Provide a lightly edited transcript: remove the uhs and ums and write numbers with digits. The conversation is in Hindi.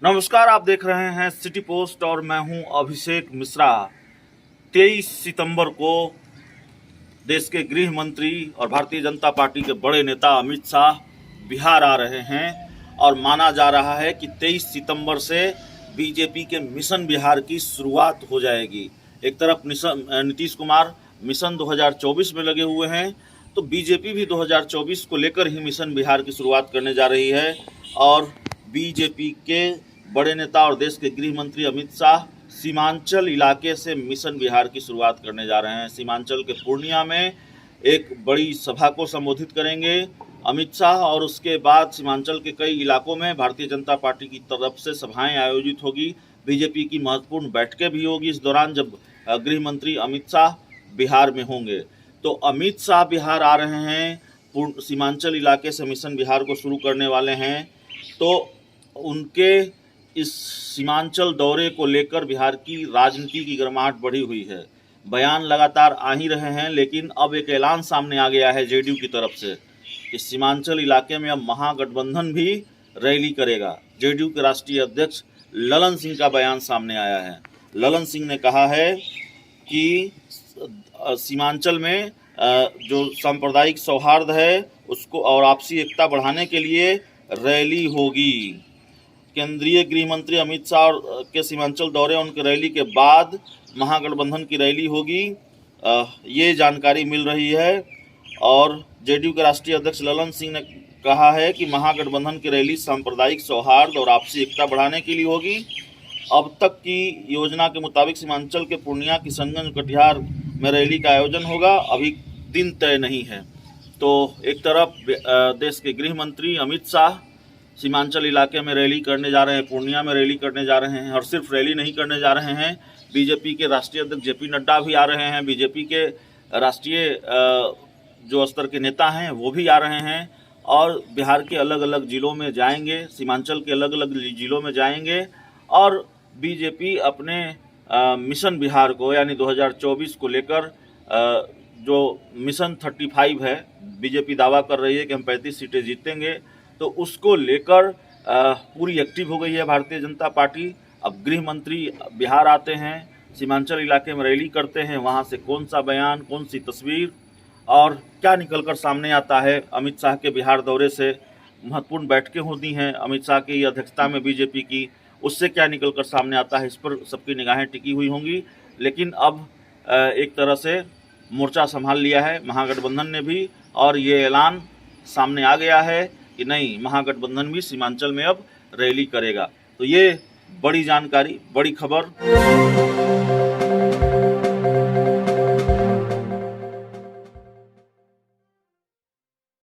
नमस्कार, आप देख रहे हैं सिटी पोस्ट और मैं हूं अभिषेक मिश्रा। 23 सितंबर को देश के गृह मंत्री और भारतीय जनता पार्टी के बड़े नेता अमित शाह बिहार आ रहे हैं और माना जा रहा है कि 23 सितंबर से बीजेपी के मिशन बिहार की शुरुआत हो जाएगी। एक तरफ नीतीश कुमार मिशन 2024 में लगे हुए हैं, तो बीजेपी भी 2024 को लेकर ही मिशन बिहार की शुरुआत करने जा रही है और बीजेपी के बड़े नेता और देश के गृह मंत्री अमित शाह सीमांचल इलाके से मिशन बिहार की शुरुआत करने जा रहे हैं। सीमांचल के पूर्णिया में एक बड़ी सभा को संबोधित करेंगे अमित शाह और उसके बाद सीमांचल के कई इलाकों में भारतीय जनता पार्टी की तरफ से सभाएं आयोजित होगी। बीजेपी की महत्वपूर्ण बैठकें भी होगी इस दौरान, जब गृह मंत्री अमित शाह बिहार में होंगे। तो अमित शाह बिहार आ रहे हैं, सीमांचल इलाके से मिशन बिहार को शुरू करने वाले हैं। तो उनके इस सीमांचल दौरे को लेकर बिहार की राजनीति की गर्माहट बढ़ी हुई है। बयान लगातार आ ही रहे हैं, लेकिन अब एक ऐलान सामने आ गया है जेडीयू की तरफ से कि सीमांचल इलाके में अब महागठबंधन भी रैली करेगा। जेडीयू के राष्ट्रीय अध्यक्ष ललन सिंह का बयान सामने आया है। ललन सिंह ने कहा है कि सीमांचल में जो सांप्रदायिक सौहार्द है उसको और आपसी एकता बढ़ाने के लिए रैली होगी। केंद्रीय गृह मंत्री अमित शाह के सीमांचल दौरे उनके रैली के बाद महागठबंधन की रैली होगी, ये जानकारी मिल रही है। और जेडीयू के राष्ट्रीय अध्यक्ष ललन सिंह ने कहा है कि महागठबंधन की रैली सांप्रदायिक सौहार्द और आपसी एकता बढ़ाने के लिए होगी। अब तक की योजना के मुताबिक सीमांचल के पूर्णिया, किशनगंज, कटिहार में रैली का आयोजन होगा। अभी दिन तय नहीं है। तो एक तरफ देश के गृह मंत्री अमित शाह सीमांचल इलाके में रैली करने जा रहे हैं, पूर्णिया में रैली करने जा रहे हैं और सिर्फ रैली नहीं करने जा रहे हैं, बीजेपी के राष्ट्रीय अध्यक्ष जेपी नड्डा भी आ रहे हैं। बीजेपी के राष्ट्रीय जो स्तर के नेता हैं वो भी आ रहे हैं और बिहार के अलग अलग जिलों में जाएंगे, सीमांचल के अलग अलग जिलों में जाएंगे और बीजेपी अपने मिशन बिहार को यानी 2024 को लेकर जो मिशन 35 है, बीजेपी दावा कर रही है कि हम 35 सीटें जीतेंगे, तो उसको लेकर पूरी एक्टिव हो गई है भारतीय जनता पार्टी। अब गृह मंत्री बिहार आते हैं, सीमांचल इलाके में रैली करते हैं, वहाँ से कौन सा बयान, कौन सी तस्वीर और क्या निकलकर सामने आता है। अमित शाह के बिहार दौरे से महत्वपूर्ण बैठकें होती हैं अमित शाह की अध्यक्षता में बीजेपी की, उससे क्या निकलकर सामने आता है, इस पर सबकी निगाहें टिकी हुई होंगी। लेकिन अब एक तरह से मोर्चा संभाल लिया है महागठबंधन ने भी और ये ऐलान सामने आ गया है कि नहीं, महागठबंधन भी सीमांचल में अब रैली करेगा। तो ये बड़ी जानकारी, बड़ी खबर।